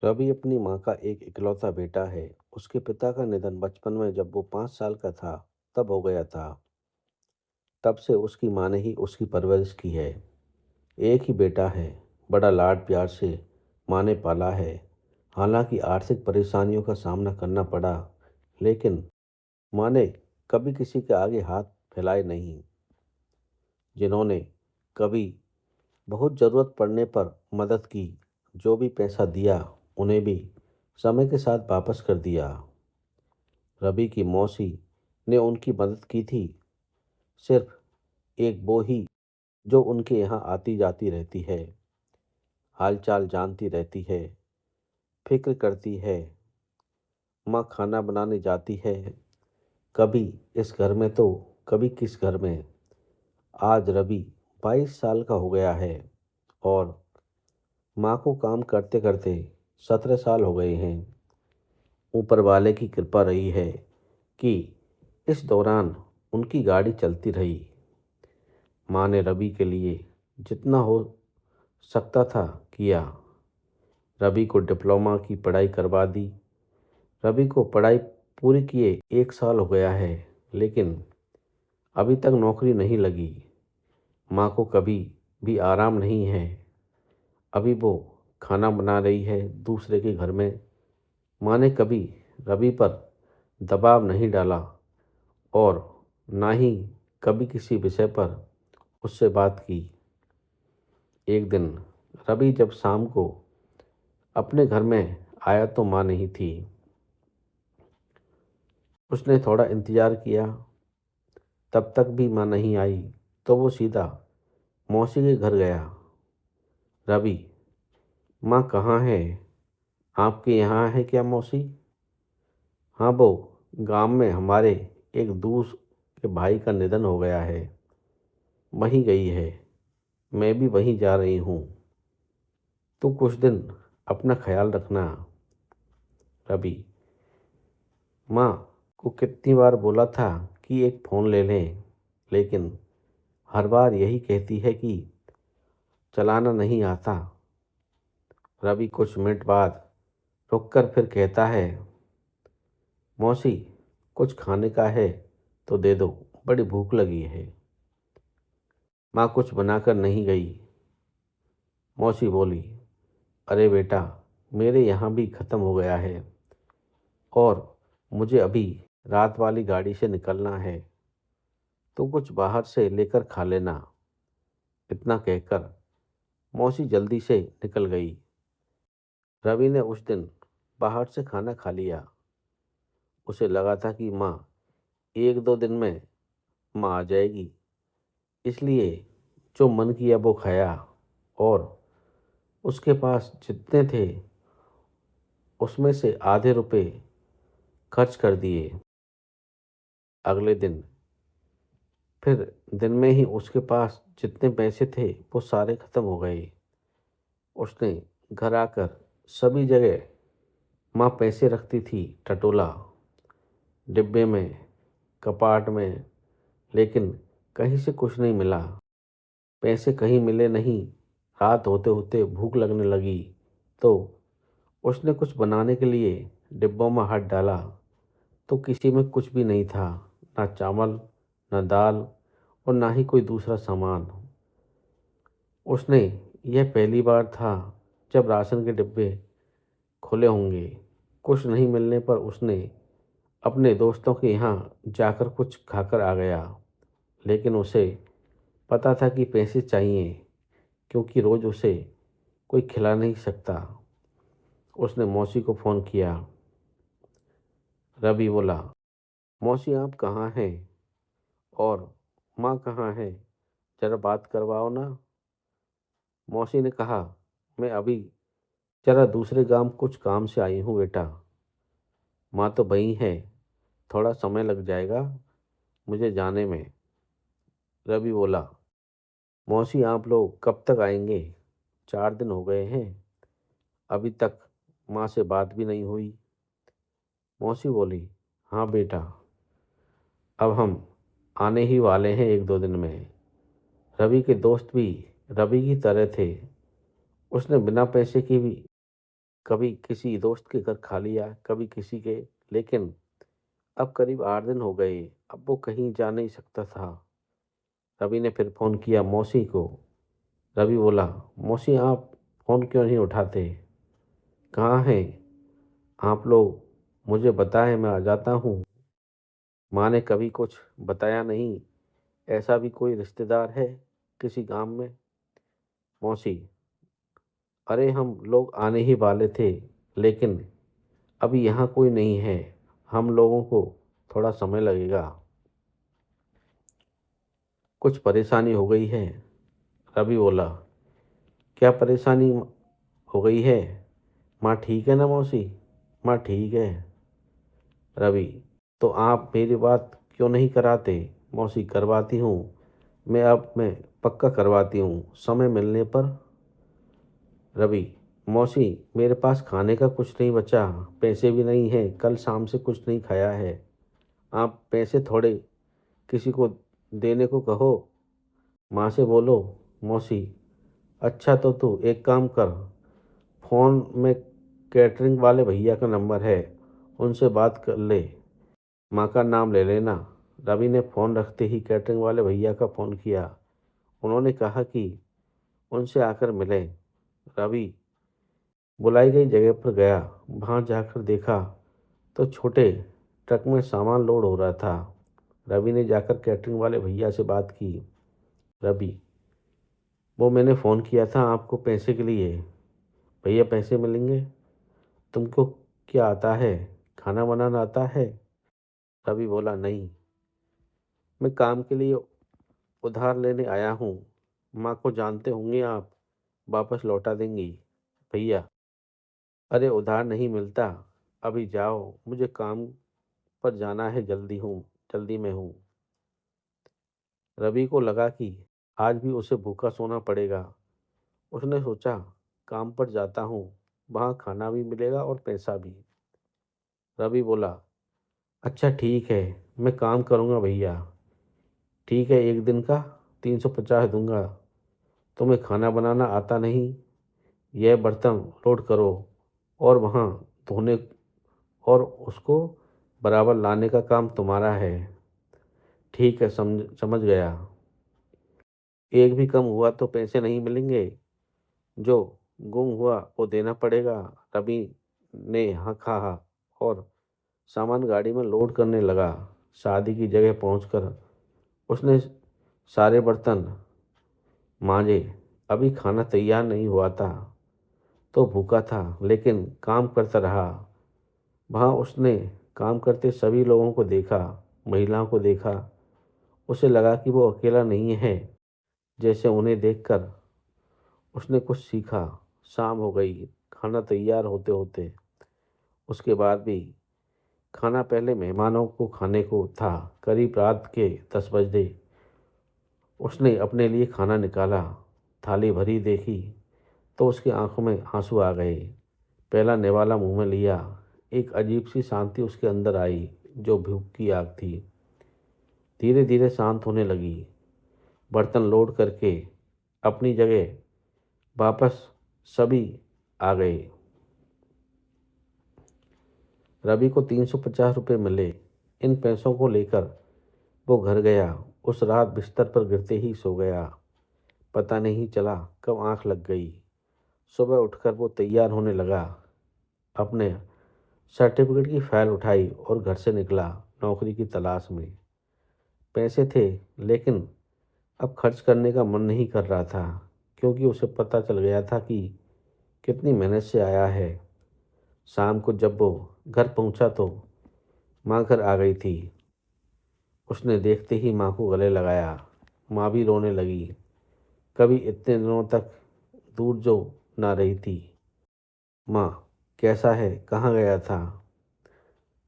रवि अपनी माँ का एक इकलौता बेटा है। उसके पिता का निधन बचपन में जब वो 5 साल का था, तब हो गया था। तब से उसकी माँ ने ही उसकी परवरिश की है। एक ही बेटा है, बड़ा लाड प्यार से माँ ने पाला है। हालांकि आर्थिक परेशानियों का सामना करना पड़ा, लेकिन माँ ने कभी किसी के आगे हाथ फैलाए नहीं। जिन्होंने कभी बहुत ज़रूरत पड़ने पर मदद की, जो भी पैसा दिया, उन्हें भी समय के साथ वापस कर दिया। रवि की मौसी ने उनकी मदद की थी, सिर्फ एक वो ही जो उनके यहाँ आती जाती रहती है, हालचाल जानती रहती है, फिक्र करती है। माँ खाना बनाने जाती है, कभी इस घर में तो कभी किस घर में। आज रवि 22 साल का हो गया है और माँ को काम करते करते 17 साल हो गए हैं। ऊपर वाले की कृपा रही है कि इस दौरान उनकी गाड़ी चलती रही। माँ ने रवि के लिए जितना हो सकता था किया। रवि को डिप्लोमा की पढ़ाई करवा दी। रवि को पढ़ाई पूरी किए 1 साल हो गया है, लेकिन अभी तक नौकरी नहीं लगी। माँ को कभी भी आराम नहीं है। अभी वो खाना बना रही है दूसरे के घर में। माँ ने कभी रवि पर दबाव नहीं डाला और ना ही कभी किसी विषय पर उससे बात की। एक दिन रवि जब शाम को अपने घर में आया तो माँ नहीं थी। उसने थोड़ा इंतज़ार किया, तब तक भी माँ नहीं आई, तो वो सीधा मौसी के घर गया। रवि, माँ कहाँ है? आपके यहाँ है क्या मौसी? हाँ, वो गांव में हमारे एक दूर के भाई का निधन हो गया है, वहीं गई है। मैं भी वहीं जा रही हूँ। तू कुछ दिन अपना ख्याल रखना। रवि, माँ को कितनी बार बोला था कि एक फ़ोन ले लें, लेकिन हर बार यही कहती है कि चलाना नहीं आता। रवि कुछ मिनट बाद रुककर फिर कहता है, मौसी, कुछ खाने का है तो दे दो, बड़ी भूख लगी है। माँ कुछ बनाकर नहीं गई। मौसी बोली, अरे बेटा, मेरे यहाँ भी ख़त्म हो गया है और मुझे अभी रात वाली गाड़ी से निकलना है। तो कुछ बाहर से लेकर खा लेना। इतना कहकर मौसी जल्दी से निकल गई। रवि ने उस दिन बाहर से खाना खा लिया। उसे लगा था कि माँ 1-2 दिन में माँ आ जाएगी, इसलिए जो मन किया वो खाया और उसके पास जितने थे उसमें से आधे रुपए खर्च कर दिए। अगले दिन फिर दिन में ही उसके पास जितने पैसे थे वो सारे ख़त्म हो गए। उसने घर आकर सभी जगह माँ पैसे रखती थी टटोला, डिब्बे में, कपाट में, लेकिन कहीं से कुछ नहीं मिला। पैसे कहीं मिले नहीं। रात होते होते भूख लगने लगी, तो उसने कुछ बनाने के लिए डिब्बों में हाथ डाला, तो किसी में कुछ भी नहीं था। ना चावल, ना दाल और ना ही कोई दूसरा सामान। उसने यह पहली बार था जब राशन के डिब्बे खुले होंगे। कुछ नहीं मिलने पर उसने अपने दोस्तों के यहाँ जाकर कुछ खाकर आ गया, लेकिन उसे पता था कि पैसे चाहिए, क्योंकि रोज़ उसे कोई खिला नहीं सकता। उसने मौसी को फ़ोन किया। रवि बोला, मौसी आप कहाँ हैं और माँ कहाँ है? ज़रा बात करवाओ ना। मौसी ने कहा, मैं अभी ज़रा दूसरे गांव कुछ काम से आई हूँ बेटा। माँ तो वहीं है, थोड़ा समय लग जाएगा मुझे जाने में। रवि बोला, मौसी आप लोग कब तक आएंगे? 4 दिन हो गए हैं, अभी तक माँ से बात भी नहीं हुई। मौसी बोली, हाँ बेटा, अब हम आने ही वाले हैं 1-2 दिन में। रवि के दोस्त भी रवि की तरह थे। उसने बिना पैसे की भी कभी किसी दोस्त के घर खा लिया, कभी किसी के, लेकिन अब करीब 8 दिन हो गए, अब वो कहीं जा नहीं सकता था। रवि ने फिर फ़ोन किया मौसी को। रवि बोला, मौसी आप फ़ोन क्यों नहीं उठाते? कहाँ हैं आप लोग? मुझे बताएं, मैं आ जाता हूँ। माँ ने कभी कुछ बताया नहीं। ऐसा भी कोई रिश्तेदार है किसी गांव में? मौसी, अरे हम लोग आने ही वाले थे, लेकिन अभी यहाँ कोई नहीं है। हम लोगों को थोड़ा समय लगेगा। कुछ परेशानी हो गई है? रवि बोला, क्या परेशानी हो गई है? माँ ठीक है ना मौसी? माँ ठीक है। रवि, तो आप मेरी बात क्यों नहीं कराते? मौसी, करवाती हूँ मैं पक्का करवाती हूँ समय मिलने पर। रवि, मौसी, मेरे पास खाने का कुछ नहीं बचा, पैसे भी नहीं हैं, कल शाम से कुछ नहीं खाया है। आप पैसे थोड़े किसी को देने को कहो, माँ से बोलो। मौसी, अच्छा तो तू एक काम कर, फ़ोन में कैटरिंग वाले भैया का नंबर है, उनसे बात कर ले, माँ का नाम ले लेना। रवि ने फ़ोन रखते ही कैटरिंग वाले भैया का फ़ोन किया। उन्होंने कहा कि उनसे आकर मिलें। रवि बुलाई गई जगह पर गया। वहाँ जाकर देखा तो छोटे ट्रक में सामान लोड हो रहा था। रवि ने जाकर कैटरिंग वाले भैया से बात की। रवि, वो मैंने फ़ोन किया था आपको पैसे के लिए, भैया पैसे मिलेंगे? तुमको क्या आता है? खाना बनाना आता है? रवि बोला, नहीं, मैं काम के लिए उधार लेने आया हूँ। माँ को जानते होंगे आप, वापस लौटा देंगी भैया। अरे उधार नहीं मिलता, अभी जाओ, मुझे काम पर जाना है, जल्दी में हूँ। रवि को लगा कि आज भी उसे भूखा सोना पड़ेगा। उसने सोचा, काम पर जाता हूँ, वहाँ खाना भी मिलेगा और पैसा भी। रवि बोला, अच्छा ठीक है, मैं काम करूँगा भैया। ठीक है, एक दिन का 350 दूंगा। तुम्हें खाना बनाना आता नहीं? यह बर्तन लोड करो और वहाँ धोने और उसको बराबर लाने का काम तुम्हारा है। ठीक है, समझ गया। एक भी कम हुआ तो पैसे नहीं मिलेंगे, जो गुम हुआ वो देना पड़ेगा। रवि ने हाँ कहा और सामान गाड़ी में लोड करने लगा। शादी की जगह पहुंचकर उसने सारे बर्तन मांजे। अभी खाना तैयार नहीं हुआ था तो भूखा था, लेकिन काम करता रहा। वहाँ उसने काम करते सभी लोगों को देखा, महिलाओं को देखा। उसे लगा कि वो अकेला नहीं है। जैसे उन्हें देखकर उसने कुछ सीखा। शाम हो गई, खाना तैयार होते होते। उसके बाद भी खाना पहले मेहमानों को खाने को था। करीब रात के 10 बजे उसने अपने लिए खाना निकाला। थाली भरी देखी तो उसकी आंखों में आंसू आ गए। पहला निवाला मुंह में लिया। एक अजीब सी शांति उसके अंदर आई, जो भूख की आग थी। धीरे धीरे शांत होने लगी। बर्तन लोड करके अपनी जगह वापस सभी आ गए। रवि को 350 रुपये मिले। इन पैसों को लेकर वो घर गया। उस रात बिस्तर पर गिरते ही सो गया। पता नहीं चला कब आंख लग गई। सुबह उठकर वो तैयार होने लगा। अपने सर्टिफिकेट की फाइल उठाई और घर से निकला नौकरी की तलाश में। पैसे थे, लेकिन अब खर्च करने का मन नहीं कर रहा था, क्योंकि उसे पता चल गया था कि कितनी मेहनत से आया है। शाम को जब वो घर पहुंचा तो माँ घर आ गई थी। उसने देखते ही माँ को गले लगाया। माँ भी रोने लगी। कभी इतने दिनों तक दूर जो ना रही थी। माँ, कैसा है? कहाँ गया था?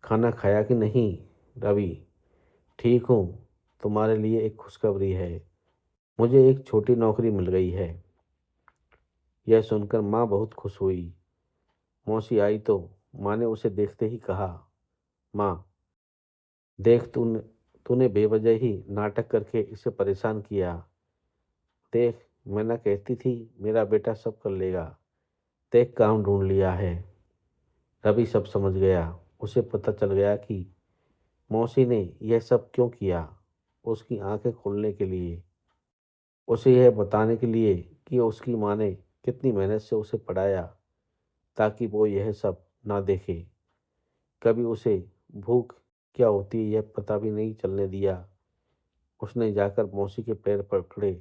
खाना खाया कि नहीं? रवि, ठीक हूँ। तुम्हारे लिए एक खुशखबरी है, मुझे एक छोटी नौकरी मिल गई है। यह सुनकर माँ बहुत खुश हुई। मौसी आई तो माँ ने उसे देखते ही कहा, माँ, देख तूने तूने बेवजह ही नाटक करके इसे परेशान किया। देख, मैं ना कहती थी मेरा बेटा सब कर लेगा। देख, काम ढूंढ लिया है। रवि सब समझ गया। उसे पता चल गया कि मौसी ने यह सब क्यों किया। उसकी आंखें खोलने के लिए, उसे यह बताने के लिए कि उसकी माँ ने कितनी मेहनत से उसे पढ़ाया ताकि वो यह सब ना देखे। कभी उसे भूख क्या होती है यह पता भी नहीं चलने दिया। उसने जाकर मौसी के पैर पकड़े।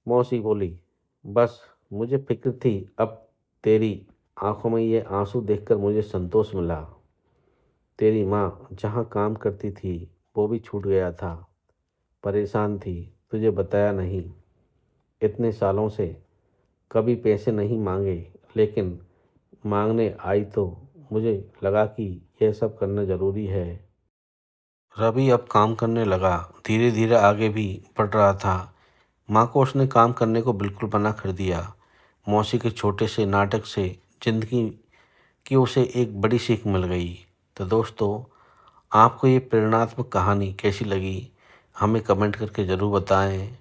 मौसी बोली, बस मुझे फिक्र थी, अब तेरी आंखों में ये आंसू देखकर मुझे संतोष मिला। तेरी माँ जहाँ काम करती थी वो भी छूट गया था। परेशान थी, तुझे बताया नहीं। इतने सालों से कभी पैसे नहीं मांगे, लेकिन मांगने आई तो मुझे लगा कि यह सब करना ज़रूरी है। रवि अब काम करने लगा, धीरे धीरे आगे भी बढ़ रहा था। माँ को उसने काम करने को बिल्कुल मना कर दिया। मौसी के छोटे से नाटक से जिंदगी की उसे एक बड़ी सीख मिल गई। तो दोस्तों, आपको ये प्रेरणात्मक कहानी कैसी लगी हमें कमेंट करके ज़रूर बताएं।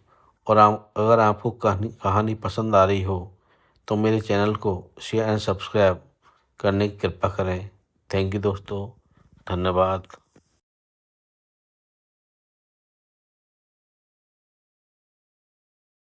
और अगर आपको कहानी कहानी पसंद आ रही हो तो मेरे चैनल को शेयर एंड सब्सक्राइब करने की कृपा करें। थैंक यू दोस्तों, धन्यवाद।